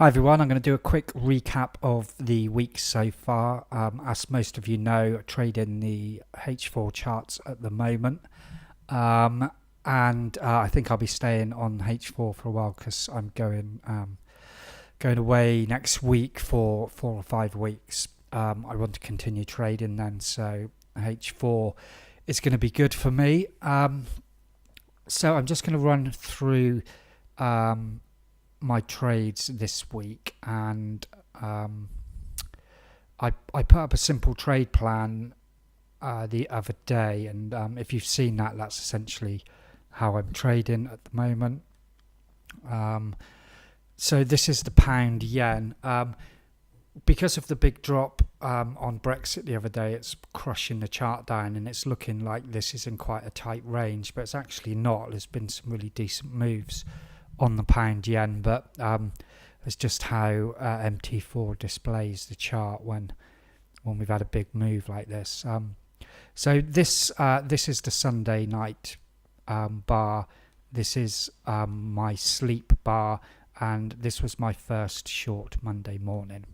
Hi everyone, I'm going to do a quick recap of the week so far. As most of you know, I trade in the H4 charts at the moment, and I think I'll be staying on H4 for a while because I'm going away next week for 4 or 5 weeks. I want to continue trading then, so H4 is going to be good for me. So I'm just going to run through my trades this week, and I put up a simple trade plan the other day, and if you've seen that, that's essentially how I'm trading at the moment. So this is the pound yen. Because of the big drop on Brexit the other day, it's crushing the chart down, and it's looking like this is in quite a tight range, but it's actually not. There's been some really decent moves on the pound yen, but it's just how MT4 displays the chart when we've had a big move like this. So this is the Sunday night bar. This is my sleep bar, and this was my first short Monday morning.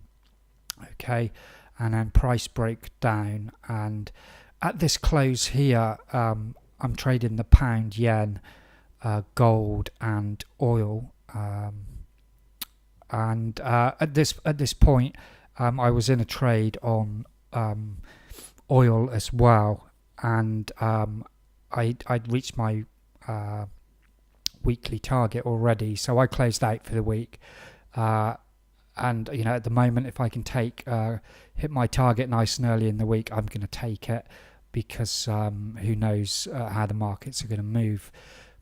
Okay, and then price broke down, and at this close here, I'm trading the pound yen, gold and oil, and at this point I was in a trade on oil as well, and I'd reached my weekly target already, so I closed out for the week, and at the moment, if I can hit my target nice and early in the week, I'm going to take it, because who knows how the markets are going to move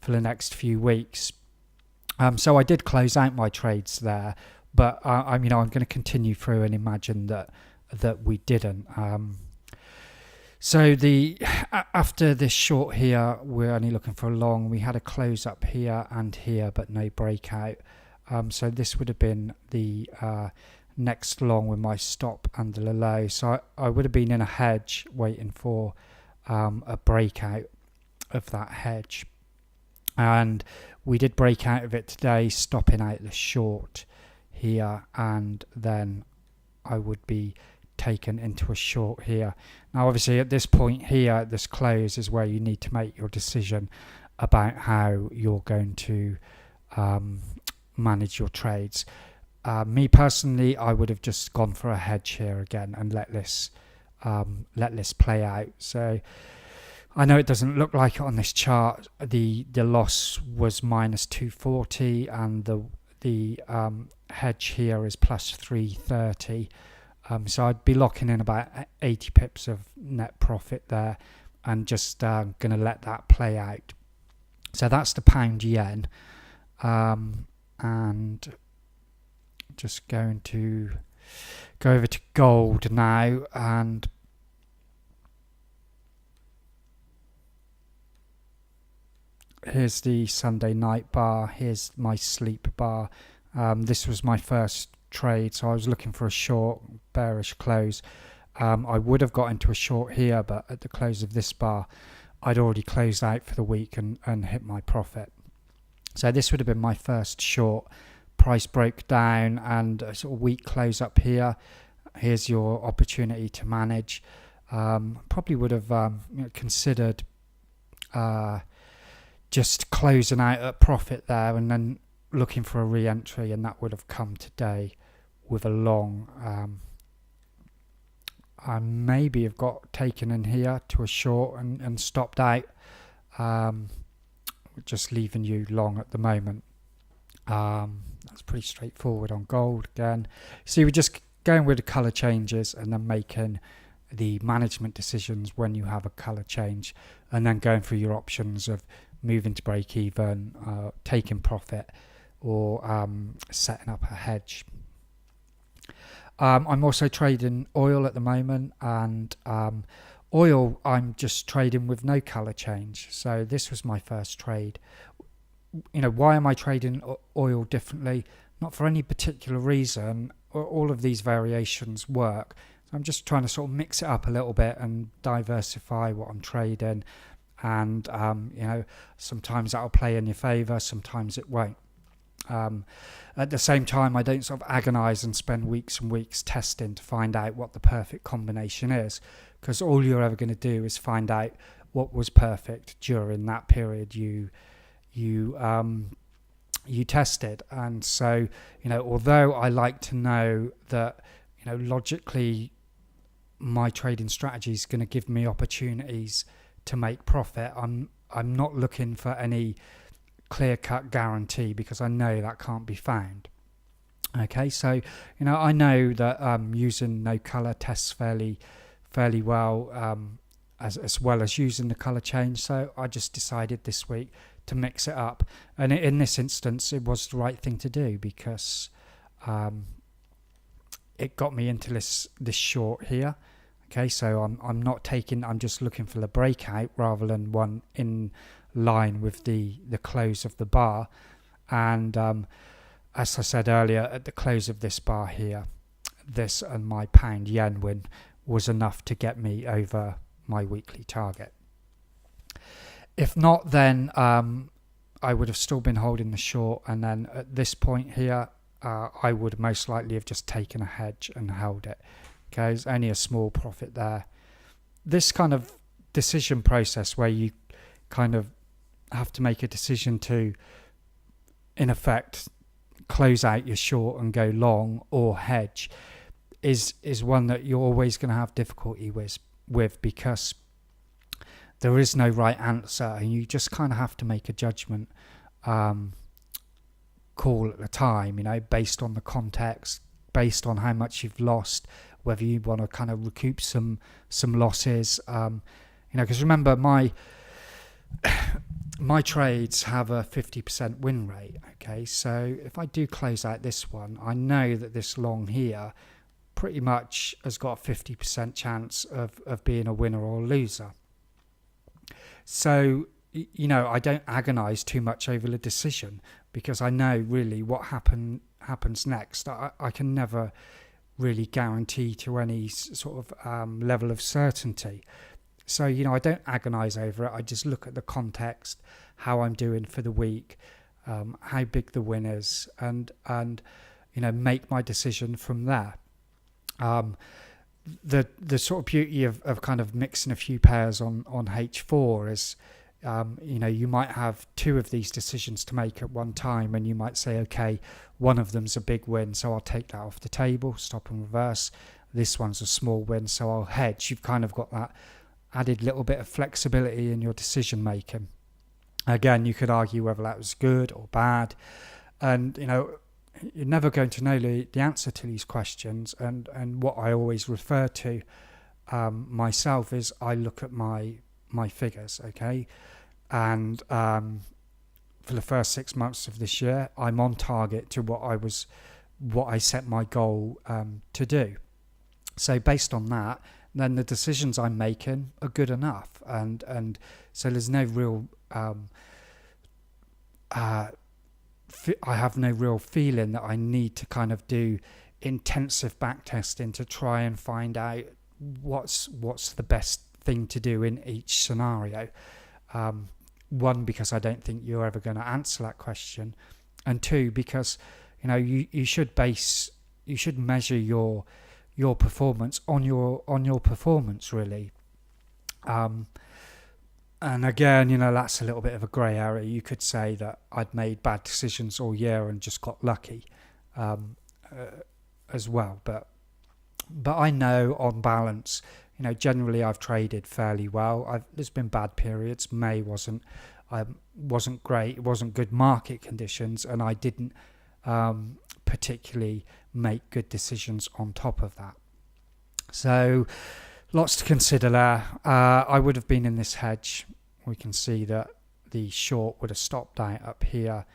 for the next few weeks. So I did close out my trades there, but I'm going to continue through and imagine that we didn't. So after this short here, we're only looking for a long. We had a close up here and here, but no breakout. So this would have been the next long with my stop under the low. So I would have been in a hedge waiting for a breakout of that hedge. And we did break out of it today, stopping out the short here, and then I would be taken into a short here. Now obviously at this point here, this close is where you need to make your decision about how you're going to manage your trades. Me personally, I would have just gone for a hedge here again and let this play out. So I know it doesn't look like it on this chart. The loss was minus 240, and the hedge here is plus 330. So I'd be locking in about 80 pips of net profit there, and just going to let that play out. So that's the pound yen, and just going to go over to gold now, and here's the Sunday night bar. Here's my sleep bar. This was my first trade, so I was looking for a short bearish close. I would have got into a short here, but at the close of this bar, I'd already closed out for the week and hit my profit. So this would have been my first short. Price broke down, and a sort of weak close up here. Here's your opportunity to manage. Probably would have considered just closing out at profit there and then looking for a re-entry, and that would have come today with a long. I maybe have got taken in here to a short and stopped out, just leaving you long at the moment. That's pretty straightforward on gold again. See, we're just going with the colour changes and then making the management decisions when you have a colour change, and then going through your options of moving to break even, taking profit, or setting up a hedge. I'm also trading oil at the moment, and oil I'm just trading with no colour change. So this was my first trade. Why am I trading oil differently? Not for any particular reason. All of these variations work. So I'm just trying to sort of mix it up a little bit and diversify what I'm trading. And sometimes that'll play in your favour, sometimes it won't. At the same time, I don't sort of agonize and spend weeks and weeks testing to find out what the perfect combination is, because all you're ever going to do is find out what was perfect during that period you tested. And so, although I like to know that, logically my trading strategy is going to give me opportunities to make profit, I'm not looking for any clear-cut guarantee, because I know that can't be found. Okay, so I know that using no color tests fairly well, as well as using the color change. So I just decided this week to mix it up, and in this instance it was the right thing to do, because it got me into this short here. Okay, so I'm just looking for the breakout rather than one in line with the close of the bar. And as I said earlier, at the close of this bar here, this and my pound yen win was enough to get me over my weekly target. If not, then I would have still been holding the short, and then at this point here I would most likely have just taken a hedge and held it. Okay, it's only a small profit there. This kind of decision process where you kind of have to make a decision to, in effect, close out your short and go long or hedge is one that you're always going to have difficulty with, because there is no right answer, and you just kind of have to make a judgment call at the time, based on the context, based on how much you've lost, whether you want to kind of recoup some losses, because remember, my trades have a 50% win rate. Okay, so if I do close out this one, I know that this long here pretty much has got a 50% chance of being a winner or a loser. So I don't agonize too much over the decision, because I know really what happens next. I can never really guarantee to any sort of level of certainty. So, I don't agonize over it. I just look at the context, how I'm doing for the week, how big the win is, and make my decision from there. The sort of beauty of kind of mixing a few pairs on H4 is, you might have two of these decisions to make at one time, and you might say, okay, one of them's a big win, so I'll take that off the table, stop and reverse. This one's a small win, so I'll hedge. You've kind of got that added little bit of flexibility in your decision making. Again, you could argue whether that was good or bad, and you're never going to know the answer to these questions. And what I always refer to myself is I look at my figures, okay, and for the first 6 months of this year, I'm on target to what I set my goal to do. So based on that, then the decisions I'm making are good enough, and so there's no real I have no real feeling that I need to kind of do intensive backtesting to try and find out what's the best thing to do in each scenario. One, because I don't think you're ever going to answer that question, and two, because you should measure your performance on your performance, really. And again, that's a little bit of a grey area. You could say that I'd made bad decisions all year and just got lucky as well. But I know on balance, generally I've traded fairly well. There's been bad periods. May wasn't great. It wasn't good market conditions, and I didn't particularly make good decisions on top of that. So lots to consider there. I would have been in this hedge. We can see that the short would have stopped out up here,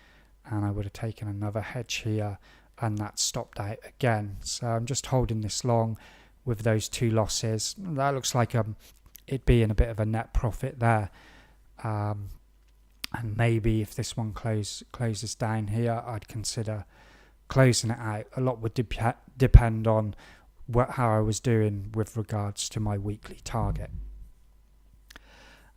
and I would have taken another hedge here, and that stopped out again. So I'm just holding this long with those two losses. That looks like it being a bit of a net profit there. And maybe if this one closes down here, I'd consider closing it out. A lot would depend on how I was doing with regards to my weekly target.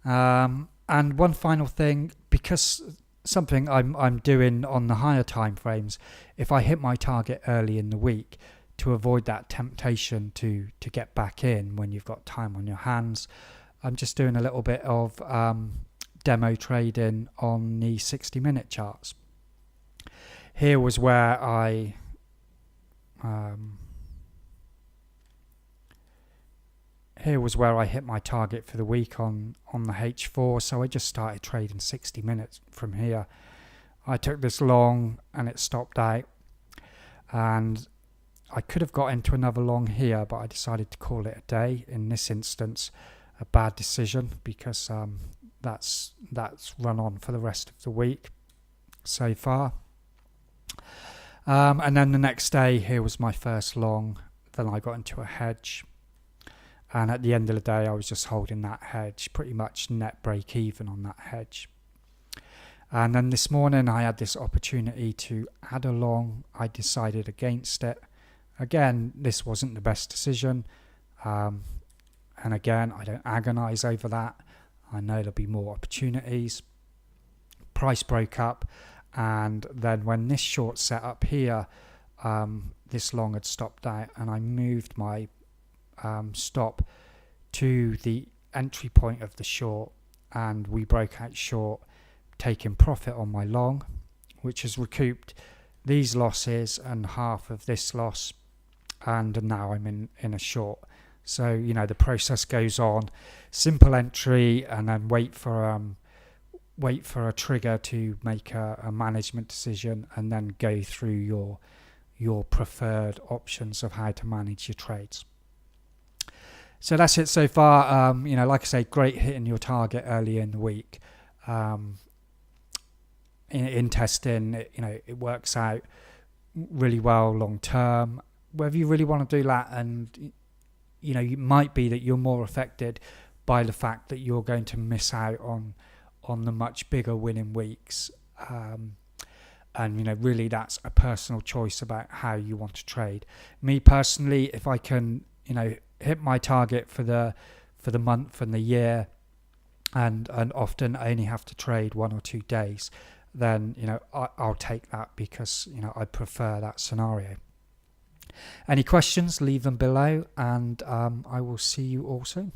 And one final thing, because something I'm doing on the higher time frames. If I hit my target early in the week, to avoid that temptation to get back in when you've got time on your hands, I'm just doing a little bit of demo trading on the 60-minute charts. Here was where I hit my target for the week on the H4, so I just started trading 60 minutes from here. I took this long and it stopped out, and I could have got into another long here, but I decided to call it a day. In this instance, a bad decision, because that's run on for the rest of the week so far. And then the next day, here was my first long. Then I got into a hedge, and at the end of the day, I was just holding that hedge, pretty much net break even on that hedge. And then this morning, I had this opportunity to add a long. I decided against it. Again, this wasn't the best decision. And again, I don't agonize over that. I know there'll be more opportunities. Price broke up, and then when this short set up here, this long had stopped out, and I moved my stop to the entry point of the short, and we broke out short, taking profit on my long, which has recouped these losses and half of this loss, and now I'm in a short. So, the process goes on. Simple entry, and then wait for a trigger to make a management decision, and then go through your preferred options of how to manage your trades. So that's it so far. Like I say, great hitting your target early in the week. In testing, it works out really well long term. Whether you really want to do that, and it might be that you're more affected by the fact that you're going to miss out on the much bigger winning weeks. And really that's a personal choice about how you want to trade. Me personally, if I can, hit my target for the month and the year, and often I only have to trade 1 or 2 days, then I'll take that, because I prefer that scenario. Any questions, leave them below, and I will see you all soon.